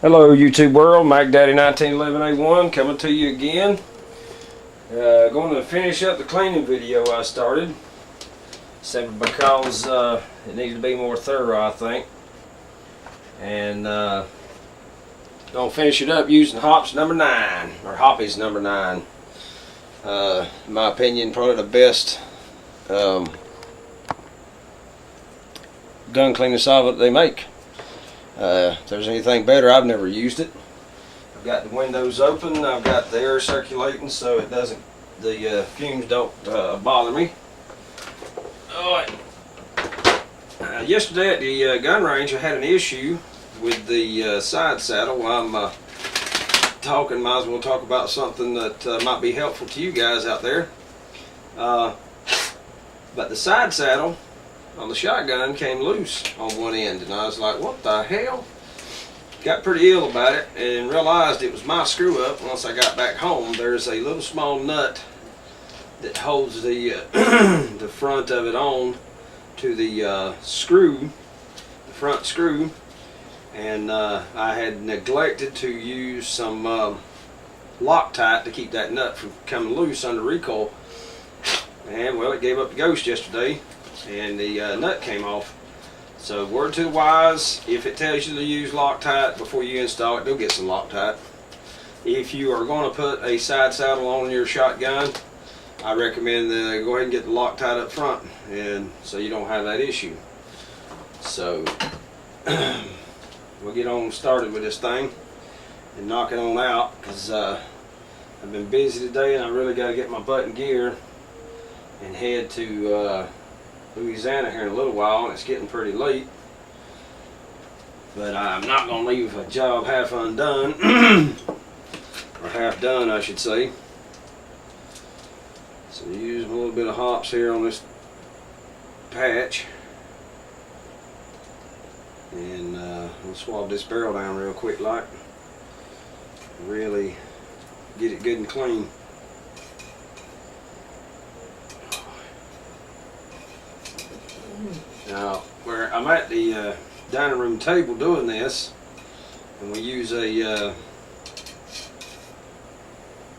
Hello YouTube world, Mac Daddy 1911A1 coming to you again. Going to finish up the cleaning video I started, simply because it needs to be more thorough, I think. And gonna finish it up using Hops number 9, or Hoppies number 9. In my opinion, probably the best gun cleaning solvent they make. If there's anything better, I've never used it. I've got the windows open, I've got the air circulating so it doesn't, the fumes don't bother me. Alright. Yesterday at the gun range I had an issue with the side saddle. While I'm talking, might as well talk about something that might be helpful to you guys out there. But the side saddle on the shotgun came loose on one end, and I was like, what the hell? Got pretty ill about it and realized it was my screw up. Once I got back home, there's a little small nut that holds the the front of it on to the screw, the front screw, and I had neglected to use some Loctite to keep that nut from coming loose under recoil, and well, it gave up the ghost yesterday and the nut came off. So word to the wise, if it tells you to use Loctite before you install it, go get some Loctite. If you are going to put a side saddle on your shotgun, I recommend go ahead and get the Loctite up front, and so you don't have that issue. So we'll get on started with this thing and knock it on out, because I've been busy today and I really got to get my butt in gear and head to Louisiana here in a little while, and it's getting pretty late. But I'm not going to leave a job half undone, or half done I should say. So use a little bit of hops here on this patch, and we'll swab this barrel down real quick, like really get it good and clean. Now, where I'm at the dining room table doing this, and we use a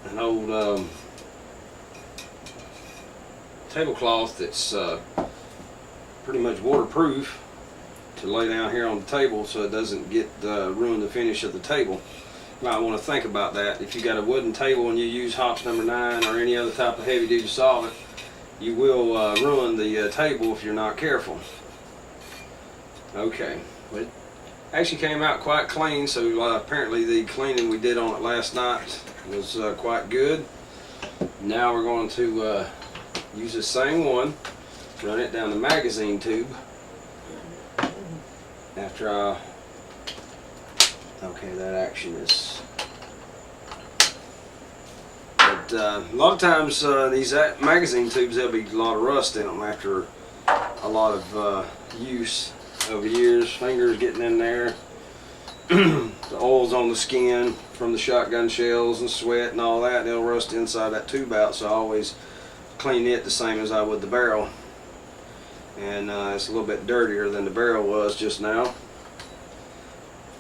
an old tablecloth that's pretty much waterproof to lay down here on the table so it doesn't get ruin the finish of the table. You might want to think about that. If you got a wooden table and you use Hops number 9 or any other type of heavy duty solvent, you will ruin the table if you're not careful. Okay, it actually came out quite clean, so apparently the cleaning we did on it last night was quite good. Now we're going to use the same one, run it down the magazine tube after okay, that action is. But a lot of times these magazine tubes, there'll be a lot of rust in them after a lot of use over years. Fingers getting in there, the oils on the skin from the shotgun shells and sweat and all that, they'll rust inside that tube out. So I always clean it the same as I would the barrel, and it's a little bit dirtier than the barrel was just now,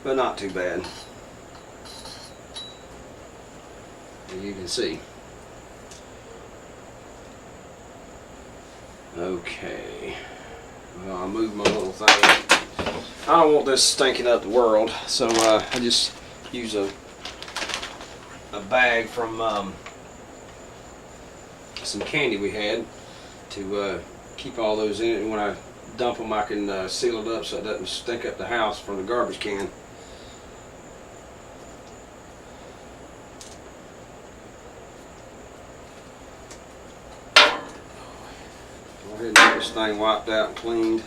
but not too bad, as you can see. Okay, well, I moved my little thing. I don't want this stinking up the world, so I just use a bag from some candy we had to keep all those in it, and when I dump them I can seal it up so it doesn't stink up the house from the garbage can. Go ahead and get this thing wiped out and cleaned.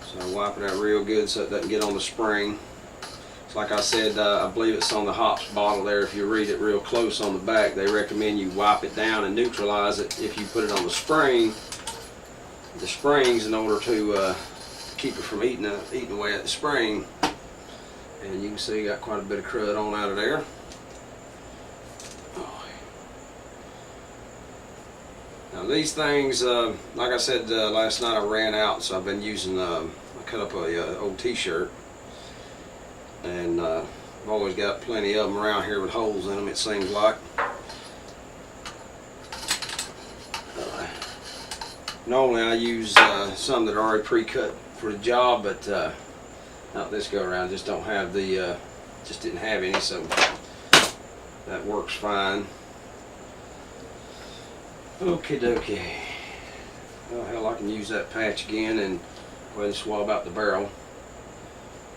So wipe it out real good so it doesn't get on the spring. So like I said, I believe it's on the Hops bottle there. If you read it real close on the back, they recommend you wipe it down and neutralize it if you put it on the spring, the springs, in order to keep it from eating away at the spring. And you can see got quite a bit of crud on out of there. Now these things, like I said last night, I ran out, so I've been using, I cut up a old t-shirt, and I've always got plenty of them around here with holes in them, it seems like. Normally I use some that are already pre-cut for the job, but not this go around. Just don't have the, just didn't have any, so that works fine. Okie dokie. Well, hell, I can use that patch again and go ahead and swab out the barrel,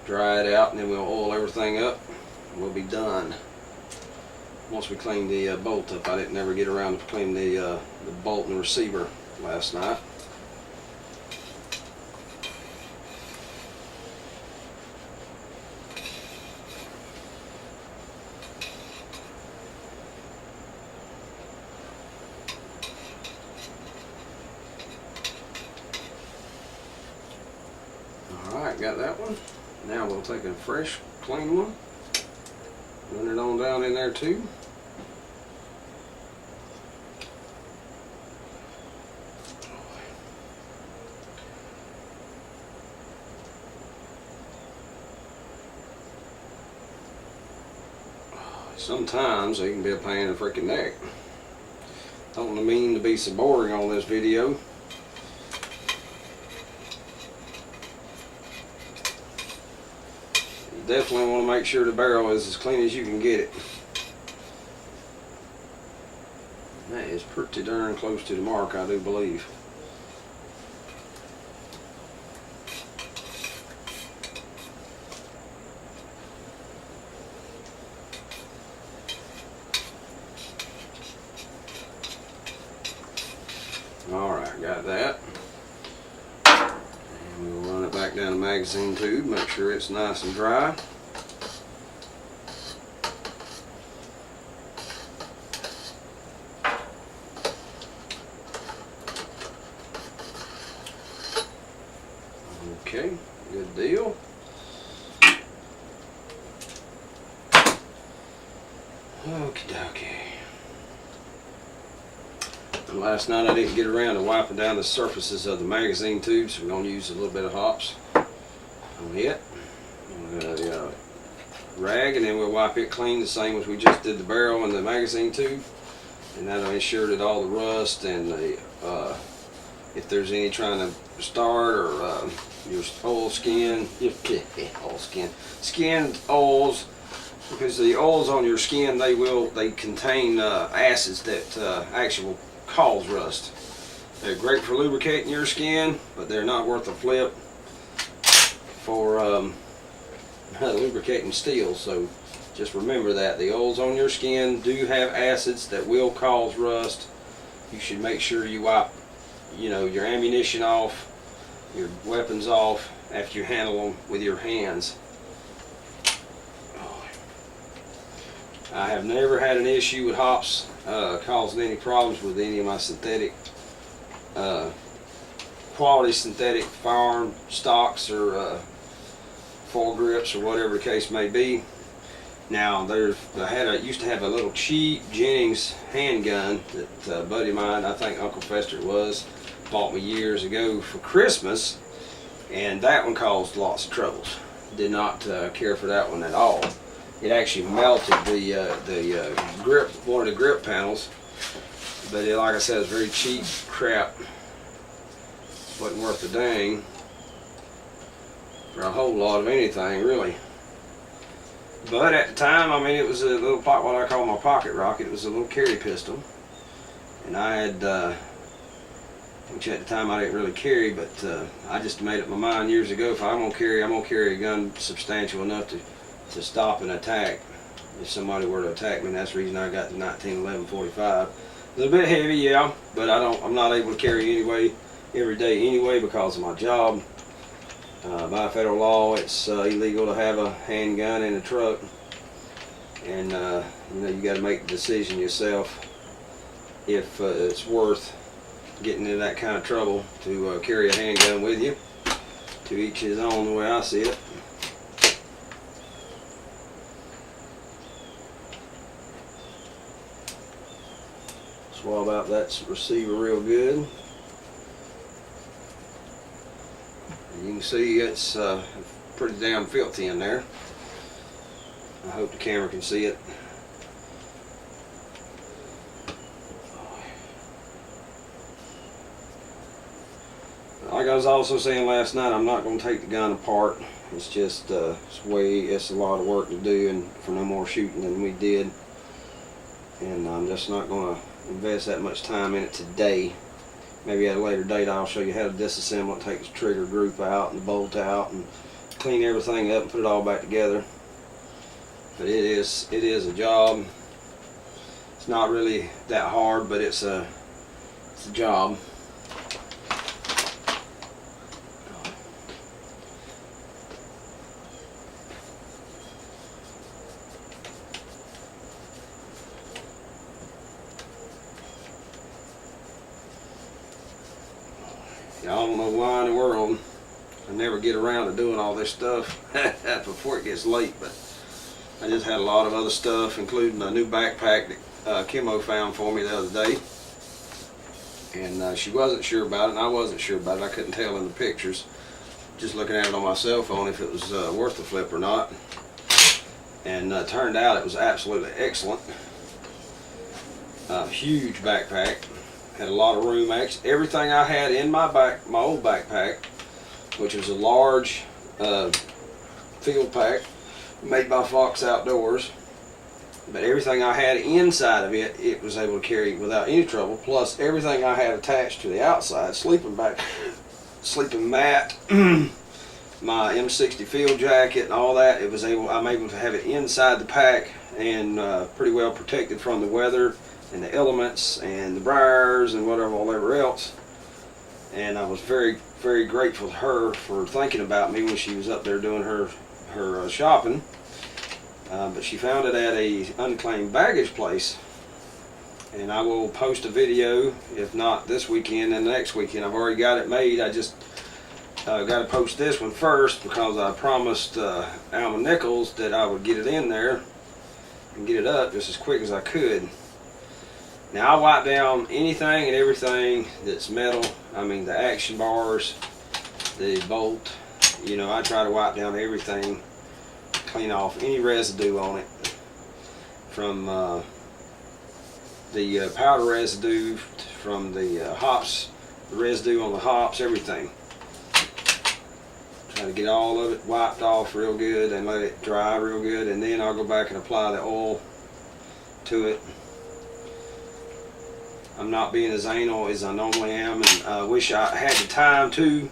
dry it out, and then we'll oil everything up and we'll be done. Once we clean the bolt up, I didn't ever get around to clean the bolt and the receiver last night. Alright, got that one. Now we'll take a fresh, clean one, run it on down in there too. Sometimes they can be a pain in the freaking neck. Don't mean to be so boring on this video. You definitely want to make sure the barrel is as clean as you can get it. That is pretty darn close to the mark, I do believe. Alright, got that. And we'll run it back down the magazine tube, make sure it's nice and dry. Okay, good deal. Okie dokie. Last night I didn't get around to wiping down the surfaces of the magazine tubes, so we're going to use a little bit of hops on it. A rag, and then we'll wipe it clean the same as we just did the barrel and the magazine tube. And that'll ensure that all the rust and the if there's any trying to start or your oil skin, skin oils, because the oils on your skin, they contain acids that actually will cause rust. They're great for lubricating your skin, but they're not worth a flip for lubricating steel. So just remember that the oils on your skin do have acids that will cause rust. You should make sure you wipe, your ammunition off, your weapons off after you handle them with your hands. I have never had an issue with hops causing any problems with any of my synthetic, quality synthetic firearm stocks or foregrips or whatever the case may be. Now, I used to have a little cheap Jennings handgun that a buddy of mine, I think Uncle Fester it was, bought me years ago for Christmas, and that one caused lots of troubles. Did not care for that one at all. It actually melted the grip, one of the grip panels, but like I said, it was very cheap crap. Wasn't worth a dang for a whole lot of anything, really. But at the time, it was a little what I call my pocket rocket. It was a little carry pistol, and I had, which at the time I didn't really carry, but I just made up my mind years ago, if I'm gonna carry a gun substantial enough to stop an attack if somebody were to attack me. And that's the reason I got the 1911 45. A little bit heavy, yeah, but I'm not able to carry every day anyway because of my job. By federal law, it's illegal to have a handgun in a truck, and you got to make the decision yourself if it's worth getting into that kind of trouble to carry a handgun with you. To each his own, the way I see it. Swab out that receiver real good. You can see it's pretty damn filthy in there. I hope the camera can see it. Like I was also saying last night, I'm not going to take the gun apart. It's just it's a lot of work to do, and for no more shooting than we did. And I'm just not going to invest that much time in it today. Maybe at a later date I'll show you how to disassemble it, take the trigger group out and the bolt out, and clean everything up and put it all back together. But it is a job. It's not really that hard, but it's a job. I don't know why in the world I never get around to doing all this stuff before it gets late, but I just had a lot of other stuff, including a new backpack that Kimmo found for me the other day. And she wasn't sure about it, and I wasn't sure about it. I couldn't tell in the pictures, just looking at it on my cell phone, if it was worth the flip or not. And turned out it was absolutely excellent. Huge backpack. Had a lot of room. Everything I had in my old backpack, which was a large field pack made by Fox Outdoors, but everything I had inside of it, it was able to carry without any trouble. Plus everything I had attached to the outside, sleeping mat, my M60 field jacket, and all that. I'm able to have it inside the pack and pretty well protected from the weather and the elements and the briars and whatever else. And I was very, very grateful to her for thinking about me when she was up there doing her shopping. But she found it at a unclaimed baggage place, and I will post a video, if not this weekend and the next weekend. I've already got it made. I just got to post this one first because I promised Alma Nichols that I would get it in there and get it up just as quick as I could. Now, I wipe down anything and everything that's metal. I mean, the action bars, the bolt. You know, I try to wipe down everything, clean off any residue on it, from the powder residue, from the hops, the residue on the hops, everything. Try to get all of it wiped off real good and let it dry real good, and then I'll go back and apply the oil to it. I'm not being as anal as I normally am, and I wish I had the time to,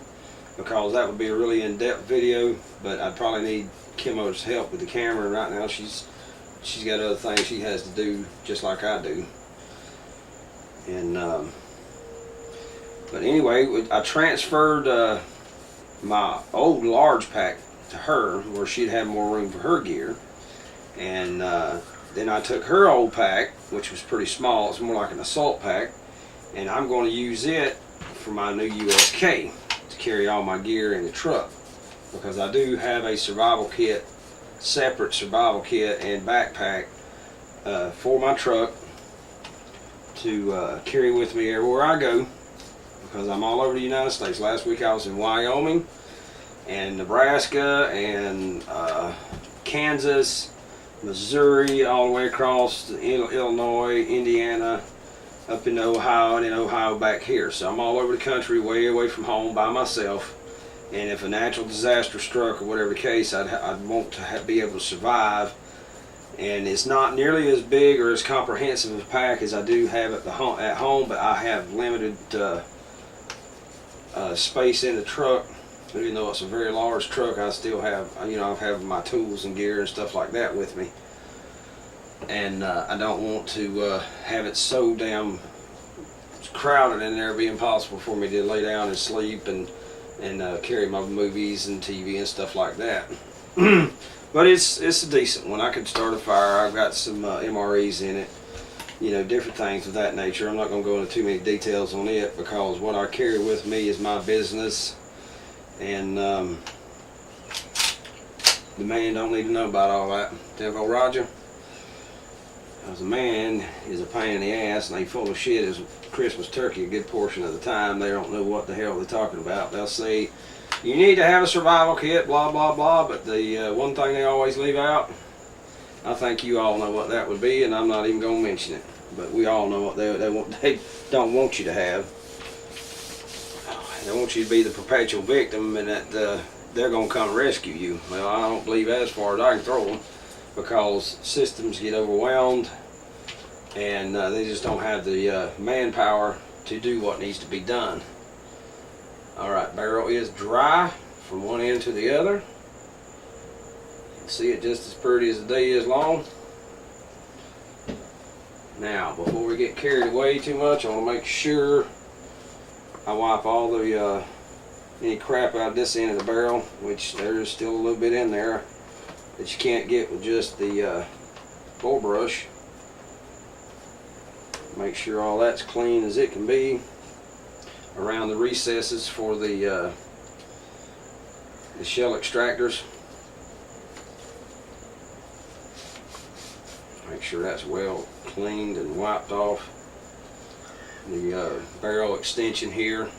because that would be a really in-depth video, but I'd probably need Kimmo's help with the camera. Right now she's got other things she has to do, just like I do. And but anyway, I transferred my old large pack to her, where she'd have more room for her gear, and then I took her old pack, which was pretty small. It's more like an assault pack, and I'm going to use it for my new USK to carry all my gear in the truck, because I do have a survival kit, separate survival kit and backpack for my truck to carry with me everywhere I go, because I'm all over the United States. Last week I was in Wyoming and Nebraska and Kansas, Missouri, all the way across Illinois, Indiana, up in Ohio, and in Ohio back here. So I'm all over the country, way away from home by myself. And if a natural disaster struck or whatever the case, I'd want to be able to survive. And it's not nearly as big or as comprehensive a pack as I do have at home, but I have limited space in the truck. Even though it's a very large truck, I still have, I have my tools and gear and stuff like that with me. And I don't want to have it so damn crowded in there, it'd be impossible for me to lay down and sleep and carry my movies and TV and stuff like that. But it's a decent one. I could start a fire. I've got some MREs in it, different things of that nature. I'm not going to go into too many details on it, because what I carry with me is my business. And the man don't need to know about all that. Devo Roger. Because the man is a pain in the ass, and they full of shit as Christmas turkey a good portion of the time. They don't know what the hell they're talking about. They'll say, you need to have a survival kit, blah, blah, blah, but the one thing they always leave out I think you all know what that would be, and I'm not even going to mention it. But we all know what they don't want you to have. They want you to be the perpetual victim, and that they're going to come rescue you. Well, I don't believe that as far as I can throw them, because systems get overwhelmed, and they just don't have the manpower to do what needs to be done. All right, barrel is dry from one end to the other. You can see it just as pretty as the day is long. Now, before we get carried away too much, I want to make sure I wipe all the any crap out of this end of the barrel, which there's still a little bit in there that you can't get with just the bull brush. Make sure all that's clean as it can be around the recesses for the shell extractors. Make sure that's well cleaned and wiped off. The barrel extension here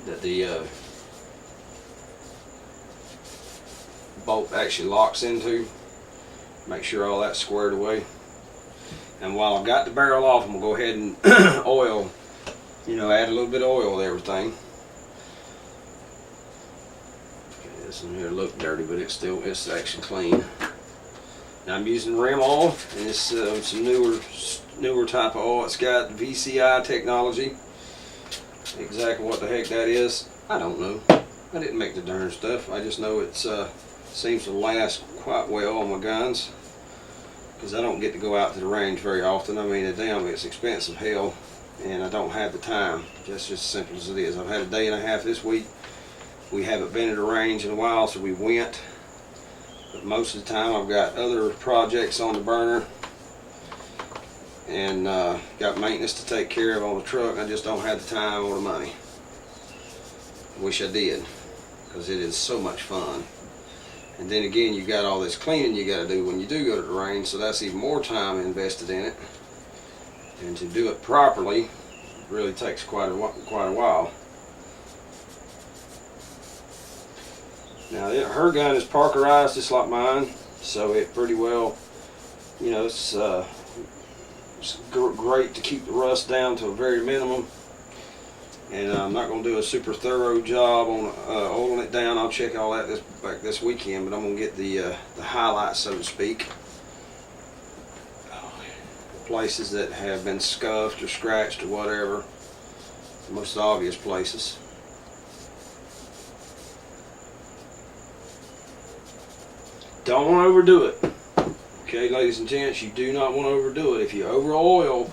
that the bolt actually locks into. Make sure all that's squared away. And while I've got the barrel off, I'm going to go ahead and oil, add a little bit of oil to everything. Okay, this one here look dirty, but it's actually clean. Now I'm using rim oil, and it's some newer type of oil. It's got VCI technology. Exactly what the heck that is, I don't know. I didn't make the darn stuff. I just know it seems to last quite well on my guns, because I don't get to go out to the range very often. I mean, damn, it's expensive hell, and I don't have the time. Just as simple as it is. I've had a day and a half this week. We haven't been at a range in a while, so we went. But most of the time I've got other projects on the burner, and got maintenance to take care of on the truck. I just don't have the time or the money. I wish I did, because it is so much fun. And then again, you've got all this cleaning you got to do when you do go to the range, so that's even more time invested in it. And to do it properly really takes quite a while. Now, her gun is Parkerized just like mine, so it pretty well, it's great to keep the rust down to a very minimum. And I'm not going to do a super thorough job on oiling it down. I'll check all that back this weekend, but I'm going to get the highlights, so to speak. The places that have been scuffed or scratched or whatever, the most obvious places. Don't want to overdo it. Okay, ladies and gents, you do not want to overdo it. If you over oil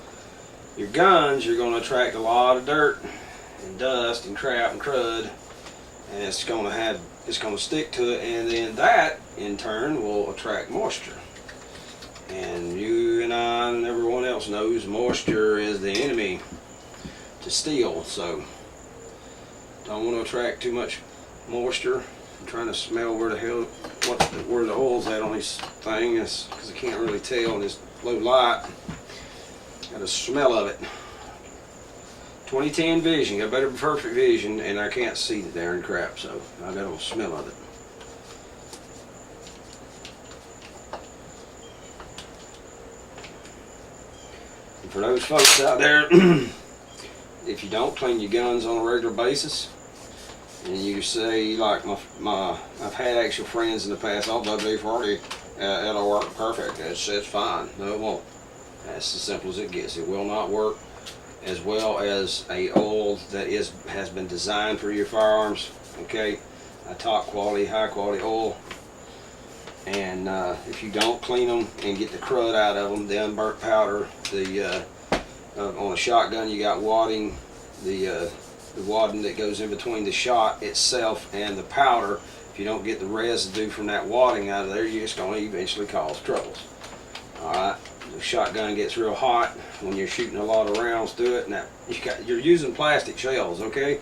your guns, you're going to attract a lot of dirt and dust and crap and crud, and it's going to stick to it, and then that in turn will attract moisture. And you and I and everyone else knows moisture is the enemy to steel, so don't want to attract too much moisture. I'm trying to smell where the oil's at on this thing, because I can't really tell in this low light. Got a smell of it. 2010 vision, got better perfect vision, and I can't see the darn crap, so I got a smell of it. And for those folks out there, if you don't clean your guns on a regular basis, and you say, like I've had actual friends in the past, oh, WD-40, it'll work perfect. It's fine. No, it won't. That's as simple as it gets. It will not work as well as a oil that has been designed for your firearms. Okay, a top quality, high quality oil. And if you don't clean them and get the crud out of them, the unburnt powder, on a shotgun you got wadding, the wadding that goes in between the shot itself and the powder. If you don't get the residue from that wadding out of there, you're just going to eventually cause troubles. Alright, the shotgun gets real hot when you're shooting a lot of rounds through it, and you're using plastic shells, okay?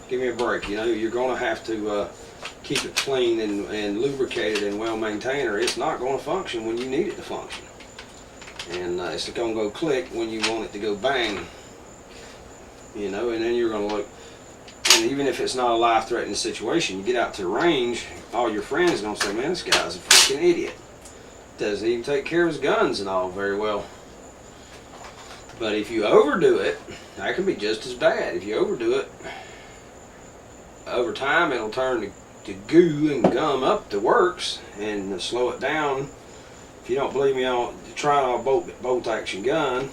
Give me a break. You're going to have to keep it clean and lubricated and well maintained, or it's not going to function when you need it to function. And it's going to go click when you want it to go bang. And then you're going to look, and even if it's not a life-threatening situation, you get out to the range, all your friends are going to say, man, this guy's a freaking idiot. doesn't even take care of his guns and all very well. But if you overdo it, that can be just as bad. If you overdo it, over time it'll turn to goo and gum up the works and slow it down. If you don't believe me, I'll try it on a bolt action gun.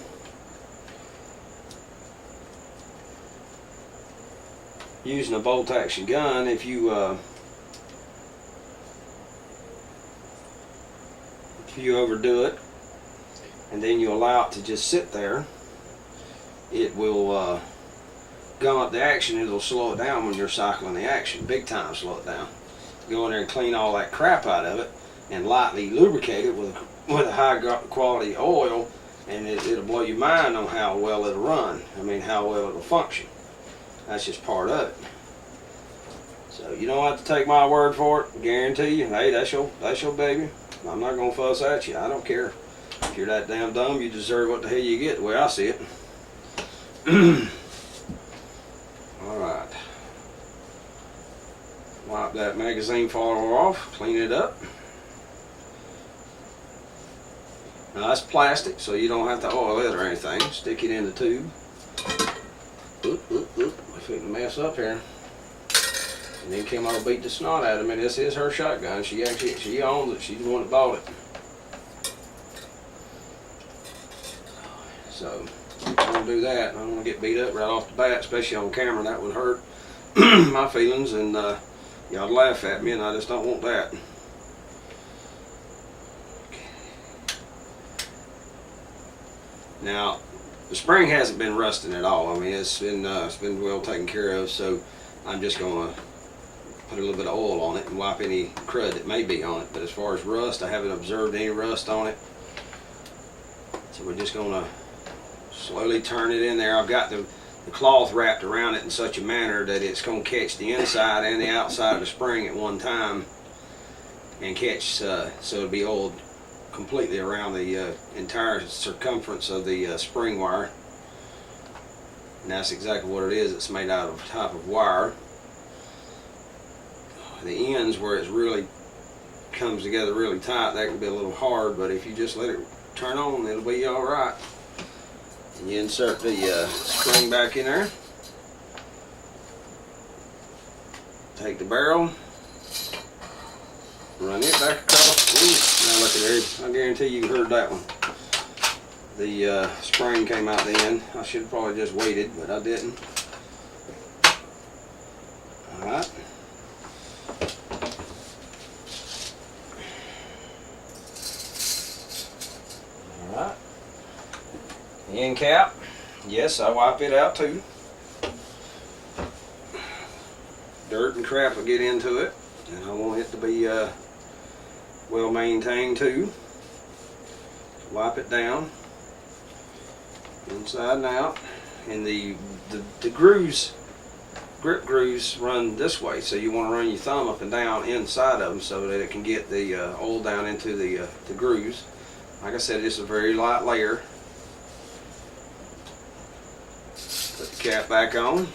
Using a bolt action gun, if you overdo it and then you allow it to just sit there, it will gum up the action. It'll slow it down when you're cycling the action, big time slow it down. Go in there and clean all that crap out of it and lightly lubricate it with a high quality oil, and it'll blow your mind on how well it'll run. I mean, how well it'll function. That's just part of it. So you don't have to take my word for it. Guarantee you, hey, that's your baby. I'm not gonna fuss at you. I don't care. If you're that damn dumb, you deserve what the hell you get, the way I see it. Alright. Wipe that magazine follower off, clean it up. Now that's plastic, so you don't have to oil it or anything. Stick it in the tube. We're fitting to mess up here. And then Kim will beat the snot out of me. This is her shotgun. She owns it. She's the one that bought it. So I don't want to do that. I don't want to get beat up right off the bat, especially on camera. That would hurt my feelings, and y'all laugh at me, and I just don't want that. Now, the spring hasn't been rusting at all. I mean, it's been well taken care of. So I'm just gonna put a little bit of oil on it and wipe any crud that may be on it. But as far as rust, I haven't observed any rust on it. So we're just gonna slowly turn it in there. I've got the cloth wrapped around it in such a manner that it's gonna catch the inside and the outside of the spring at one time and catch, so it'll be oiled completely around the entire circumference of the spring wire. And that's exactly what it is. It's made out of a type of wire. The ends where it really comes together really tight, that can be a little hard, but if you just let it turn on, it'll be alright. And you insert the spring back in there. Take the barrel, run it back across. Ooh, now look at there. I guarantee you heard that one. The spring came out the end. I should have probably just waited, but I didn't. Alright. Alright. The end cap. Yes, I wipe it out too. Dirt and crap will get into it, and I want it to be well maintained too. Wipe it down inside and out, and the grooves, grip grooves, run this way, so you want to run your thumb up and down inside of them so that it can get the oil down into the grooves. Like I said, it's a very light layer. Put the cap back on.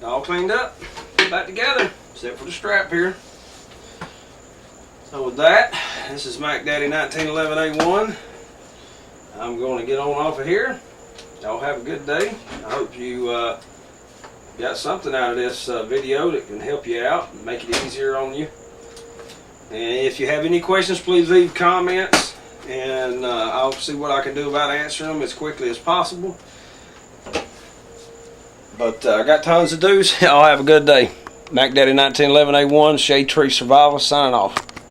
All cleaned up, back together, except for the strap here. So with that, this is Mac Daddy 1911A1. I'm going to get on off of here. Y'all have a good day. I hope you got something out of this video that can help you out and make it easier on you. And if you have any questions, please leave comments, and I'll see what I can do about answering them as quickly as possible. But I got tons to do, so y'all have a good day. Mac Daddy 1911A1, Shade Tree Survival, signing off.